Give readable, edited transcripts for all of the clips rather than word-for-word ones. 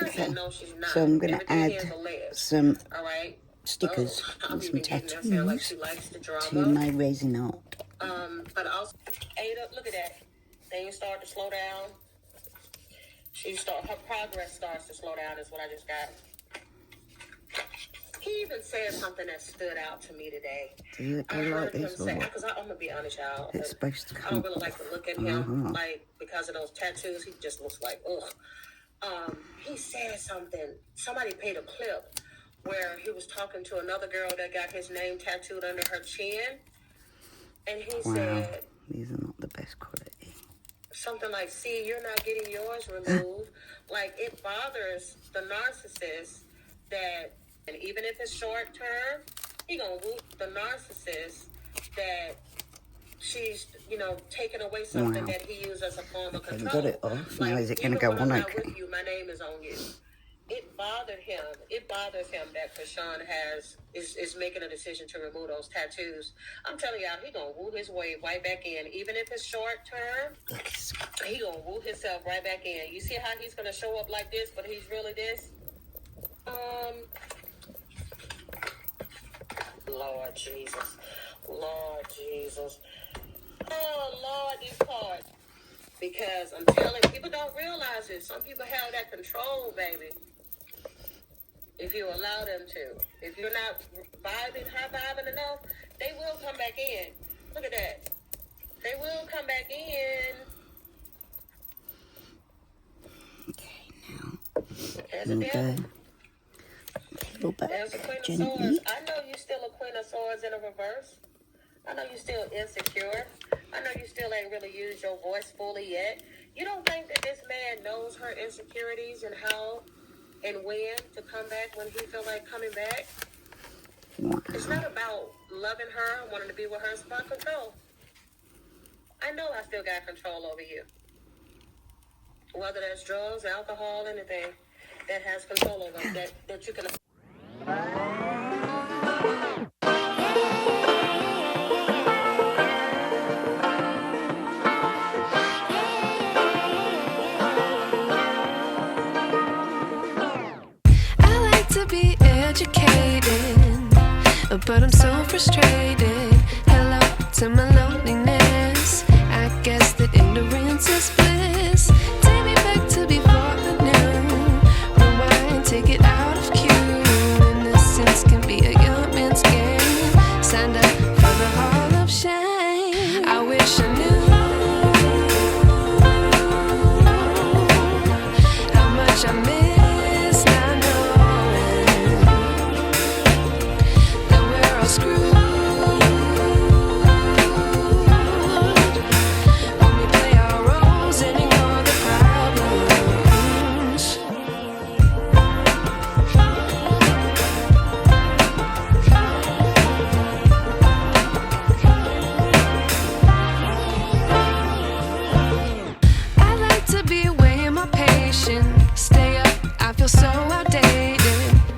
Okay, so I'm going to add some stickers and some tattoos to my resin art. But also, Ada, look at that. Things start to slow down. Her progress starts to slow down is what I just got. He even said something that stood out to me today. I like this one. Because I'm going to be honest, y'all. It's supposed to come. I don't really like to look at him, like, because of those tattoos. He just looks like, ugh. He said something. Somebody paid a clip where he was talking to another girl that got his name tattooed under her chin. And he said... These are not the best quality. Something like, see, you're not getting yours removed. Like, it bothers the narcissist that... And even if it's short term, he gonna whoop the narcissist that she's, taking away something that he used as a form of control. Got it off. Now is it gonna go on okay? With you, my name is on you. It bothered him. It bothers him that Krishan is making a decision to remove those tattoos. I'm telling y'all, he gonna woo his way right back in, even if it's short term. He gonna woo himself right back in. You see how he's gonna show up like this, but he's really this. Lord Jesus. Lord Jesus. Oh, Lord, these cards. Because I'm telling you, people don't realize it. Some people have that control, baby. If you allow them to. If you're not high-vibing enough, they will come back in. Look at that. They will come back in. Okay, now. There's a devil. There's a Queen of Swords. I know you still a Queen of Swords in a reverse. I know you still insecure. I know you still ain't really used your voice fully yet. You don't think that this man knows her insecurities and how and when to come back when he feel like coming back? It's not about loving her and wanting to be with her. It's about control. I know I still got control over you. Whether that's drugs, alcohol, anything that has control over that you can... But I'm so frustrated. Hello to my loneliness. I guess that ignorance is bliss. Take me back to before I knew. Rewind, take it out of cue. Innocence can be a young man's game. Signed up for the hall of shame. I wish I knew how much I miss not knowing that we're all screwed. When we play our roles and ignore the problems. I like to be away in my patience. Stay up, I feel so outdated.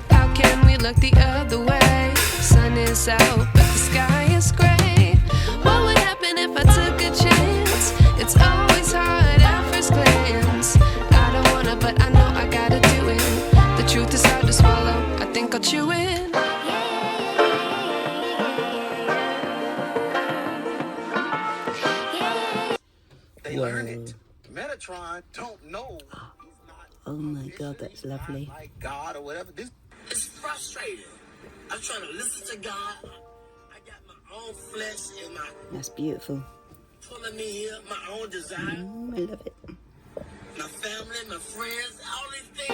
How can we look the other way? Sun is out, but the sky is gray. What would happen if I took a chance? It's always hard at first glance. I don't wanna, but I know I gotta do it. The truth is hard to swallow, I think I'll chew it. They learn it. Metatron don't know. He's not. Oh my God, that's lovely. Like God or whatever. It's frustrating. I'm trying to listen to God. I got my own flesh and That's beautiful. pulling me here, my own desire, I love it. my family, my friends, all these things.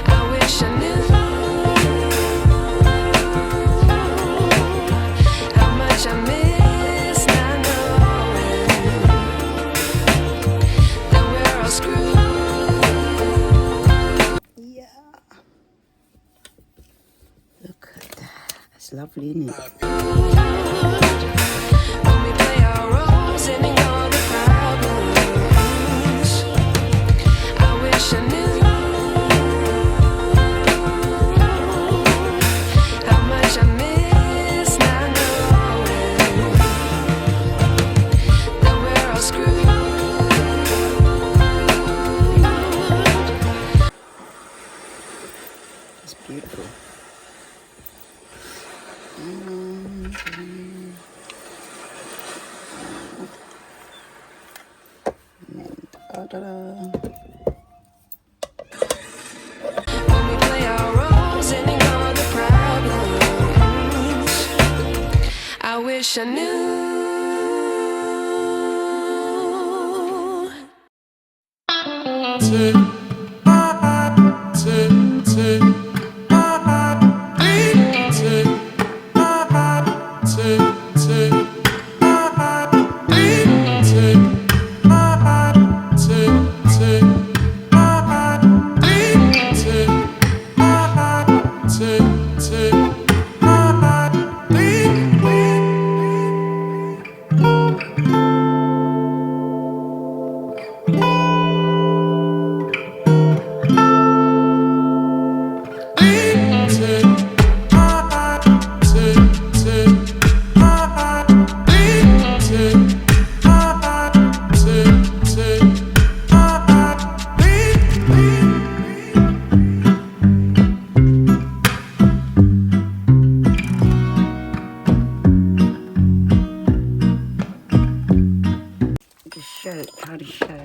I wish I knew how much I miss not knowing that we're all screwed. Yeah. Look at that. That's lovely, isn't it? When we play our roles and ignore the problems. I wish I knew And then da-da-da. When we play our roles and ignore the problems, I wish I knew.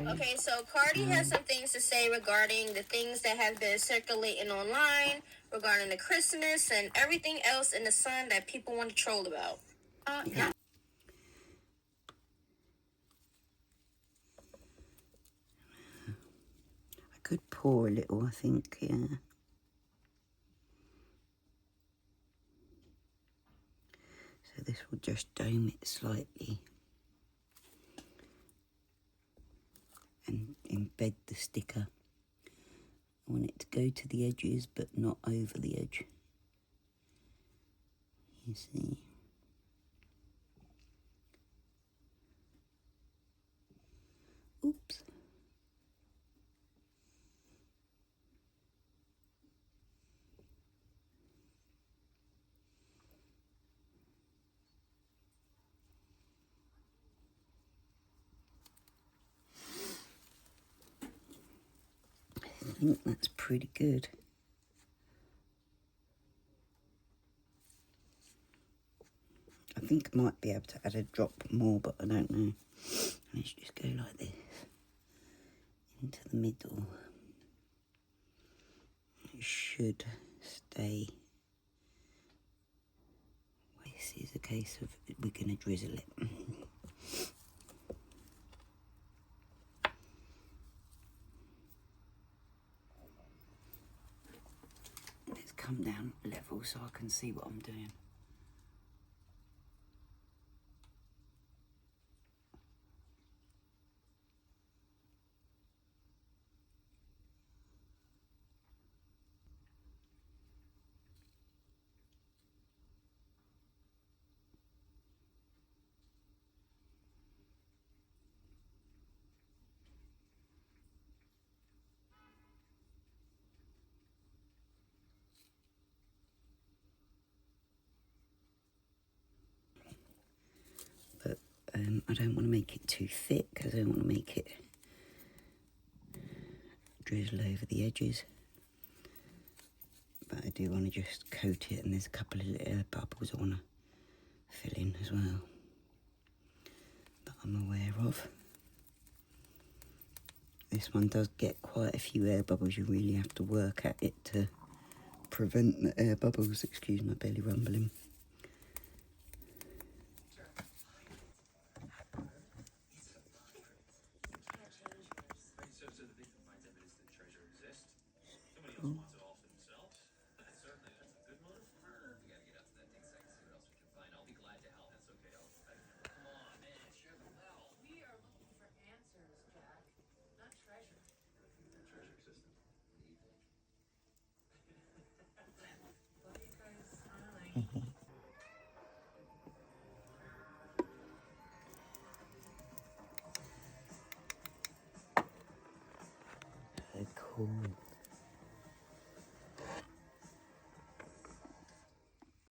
Okay, so Cardi has some things to say regarding the things that have been circulating online regarding the Christmas and everything else in the sun that people want to troll about. Yeah. I could pour a little, I think, yeah. So this will just dome it slightly and embed the sticker. I want it to go to the edges but not over the edge. You see? Oops. I think that's pretty good. I think I might be able to add a drop more, but I don't know. Let's just go like this into the middle. It should stay. This is a case of we're going to drizzle it. Let's come down level so I can see what I'm doing. But I don't want to make it too thick. I don't want to make it drizzle over the edges. But I do want to just coat it, and there's a couple of little bubbles I want to fill in as well that I'm aware of. This one does get quite a few air bubbles. You really have to work at it to prevent the air bubbles. Excuse my belly rumbling. Oh.